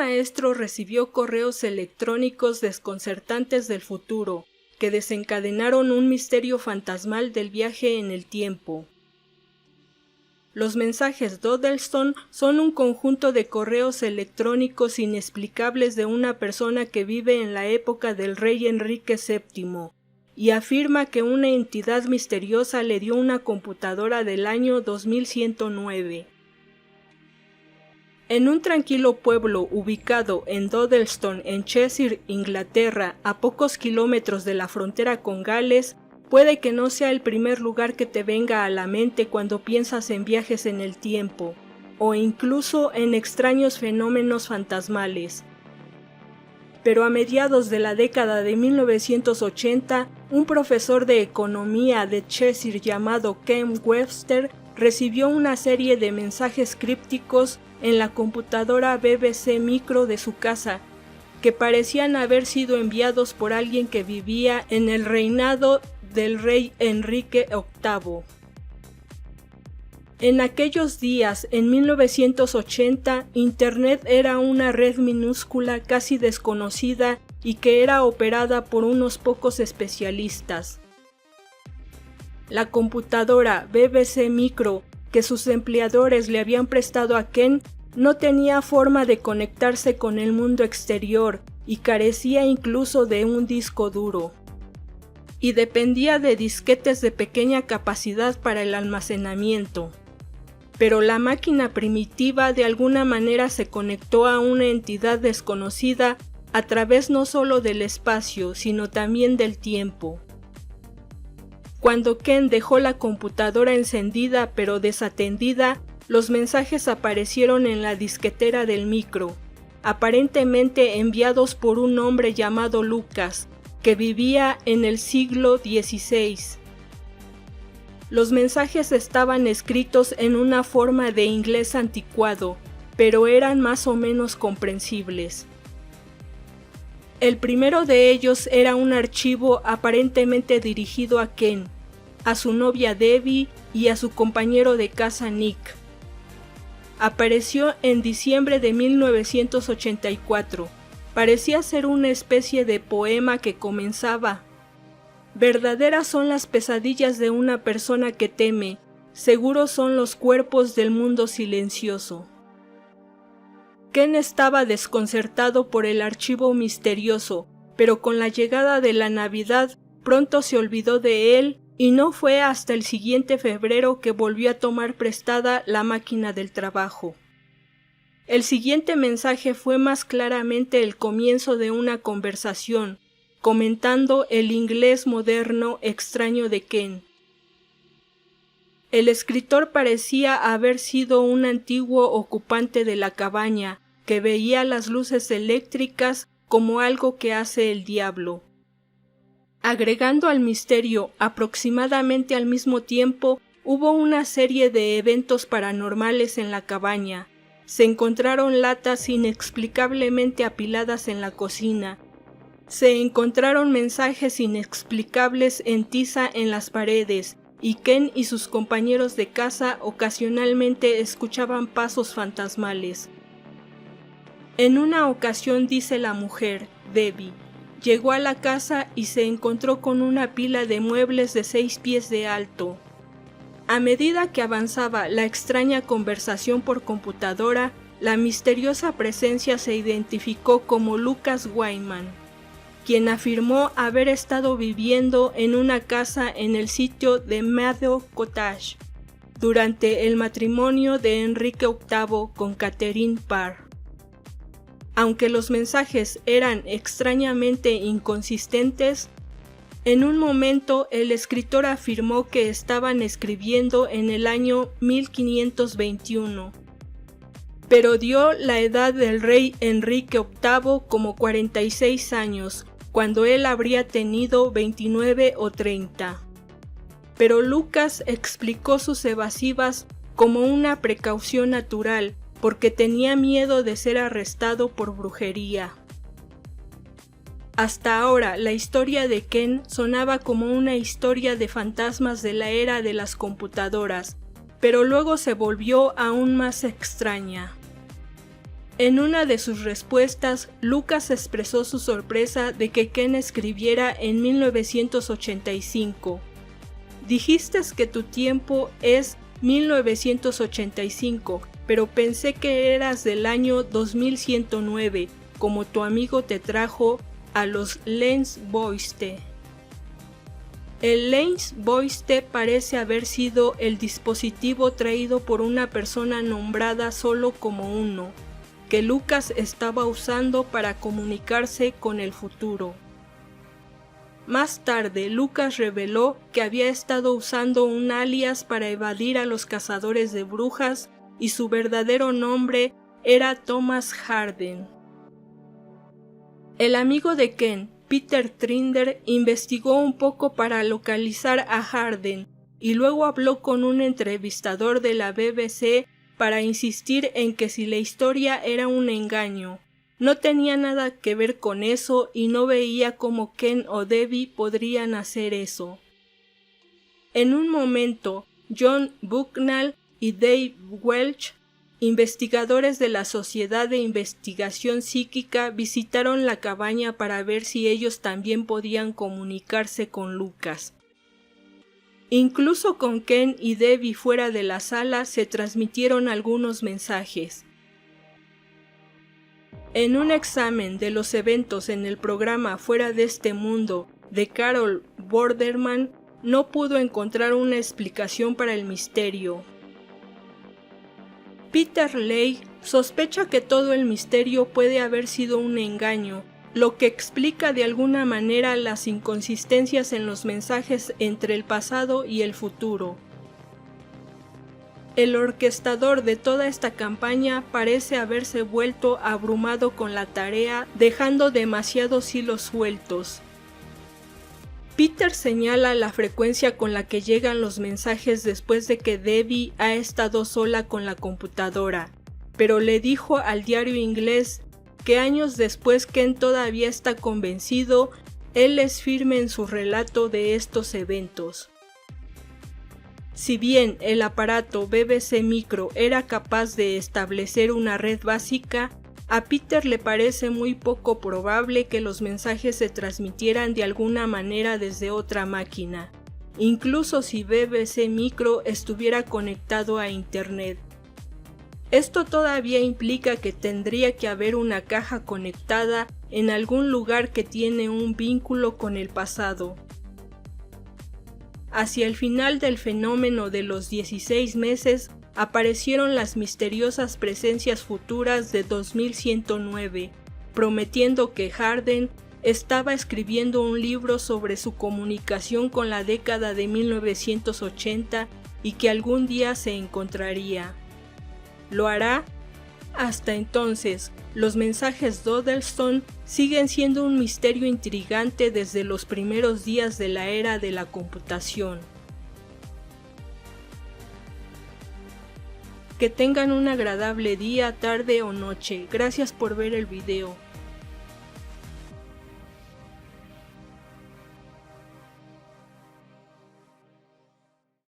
maestro recibió correos electrónicos desconcertantes del futuro, que desencadenaron un misterio fantasmal del viaje en el tiempo. Los mensajes Dodlestone son un conjunto de correos electrónicos inexplicables de una persona que vive en la época del rey Enrique VII, y afirma que una entidad misteriosa le dio una computadora del año 2109. En un tranquilo pueblo ubicado en Dodlestone, en Cheshire, Inglaterra, a pocos kilómetros de la frontera con Gales, puede que no sea el primer lugar que te venga a la mente cuando piensas en viajes en el tiempo, o incluso en extraños fenómenos fantasmales. Pero a mediados de la década de 1980, un profesor de economía de Cheshire llamado Ken Webster recibió una serie de mensajes crípticos en la computadora BBC Micro de su casa, que parecían haber sido enviados por alguien que vivía en el reinado del rey Enrique VIII. En aquellos días, en 1980, Internet era una red minúscula casi desconocida y que era operada por unos pocos especialistas. La computadora BBC Micro que sus empleadores le habían prestado a Ken no tenía forma de conectarse con el mundo exterior y carecía incluso de un disco duro. Y dependía de disquetes de pequeña capacidad para el almacenamiento. Pero la máquina primitiva de alguna manera se conectó a una entidad desconocida a través no solo del espacio, sino también del tiempo. Cuando Ken dejó la computadora encendida pero desatendida, los mensajes aparecieron en la disquetera del micro, aparentemente enviados por un hombre llamado Lucas, que vivía en el siglo XVI. Los mensajes estaban escritos en una forma de inglés anticuado, pero eran más o menos comprensibles. El primero de ellos era un archivo aparentemente dirigido a Ken, a su novia Debbie y a su compañero de casa Nick. Apareció en diciembre de 1984. Parecía ser una especie de poema que comenzaba: verdaderas son las pesadillas de una persona que teme, seguros son los cuerpos del mundo silencioso. Ken estaba desconcertado por el archivo misterioso, pero con la llegada de la Navidad pronto se olvidó de él y no fue hasta el siguiente febrero que volvió a tomar prestada la máquina del trabajo. El siguiente mensaje fue más claramente el comienzo de una conversación, comentando el inglés moderno extraño de Ken. El escritor parecía haber sido un antiguo ocupante de la cabaña, que veía las luces eléctricas como algo que hace el diablo. Agregando al misterio, aproximadamente al mismo tiempo, hubo una serie de eventos paranormales en la cabaña. Se encontraron latas inexplicablemente apiladas en la cocina. Se encontraron mensajes inexplicables en tiza en las paredes, y Ken y sus compañeros de casa ocasionalmente escuchaban pasos fantasmales. En una ocasión, dice la mujer, Debbie, llegó a la casa y se encontró con una pila de muebles de 6 pies de alto. A medida que avanzaba la extraña conversación por computadora, la misteriosa presencia se identificó como Lucas Wyman, quien afirmó haber estado viviendo en una casa en el sitio de Meadow Cottage durante el matrimonio de Enrique VIII con Catherine Parr. Aunque los mensajes eran extrañamente inconsistentes, en un momento el escritor afirmó que estaban escribiendo en el año 1521, pero dio la edad del rey Enrique VIII como 46 años, cuando él habría tenido 29 o 30. Pero Lucas explicó sus evasivas como una precaución natural, porque tenía miedo de ser arrestado por brujería. Hasta ahora, la historia de Ken sonaba como una historia de fantasmas de la era de las computadoras, pero luego se volvió aún más extraña. En una de sus respuestas, Lucas expresó su sorpresa de que Ken escribiera en 1985. Dijiste que tu tiempo es 1985, pero pensé que eras del año 2109, como tu amigo te trajo a los Lensboiste. El Lensboiste parece haber sido el dispositivo traído por una persona nombrada solo como Uno, que Lucas estaba usando para comunicarse con el futuro. Más tarde, Lucas reveló que había estado usando un alias para evadir a los cazadores de brujas y su verdadero nombre era Thomas Harden. El amigo de Ken, Peter Trinder, investigó un poco para localizar a Harden y luego habló con un entrevistador de la BBC para insistir en que si la historia era un engaño, no tenía nada que ver con eso y no veía cómo Ken o Debbie podrían hacer eso. En un momento, John Bucknall y Dave Welch, investigadores de la Sociedad de Investigación Psíquica, visitaron la cabaña para ver si ellos también podían comunicarse con Lucas. Incluso con Ken y Debbie fuera de la sala se transmitieron algunos mensajes. En un examen de los eventos en el programa Fuera de este mundo de Carol Borderman, no pudo encontrar una explicación para el misterio. Peter Leigh sospecha que todo el misterio puede haber sido un engaño, lo que explica de alguna manera las inconsistencias en los mensajes entre el pasado y el futuro. El orquestador de toda esta campaña parece haberse vuelto abrumado con la tarea, dejando demasiados hilos sueltos. Peter señala la frecuencia con la que llegan los mensajes después de que Debbie ha estado sola con la computadora, pero le dijo al diario inglés que años después Ken todavía está convencido, él es firme en su relato de estos eventos. Si bien el aparato BBC Micro era capaz de establecer una red básica, a Peter le parece muy poco probable que los mensajes se transmitieran de alguna manera desde otra máquina, incluso si BBC Micro estuviera conectado a Internet. Esto todavía implica que tendría que haber una caja conectada en algún lugar que tiene un vínculo con el pasado. Hacia el final del fenómeno de los 16 meses, aparecieron las misteriosas presencias futuras de 2109, prometiendo que Harden estaba escribiendo un libro sobre su comunicación con la década de 1980 y que algún día se encontraría. ¿Lo hará? Hasta entonces, los mensajes Dodlestone siguen siendo un misterio intrigante desde los primeros días de la era de la computación. Que tengan un agradable día, tarde o noche. Gracias por ver el video.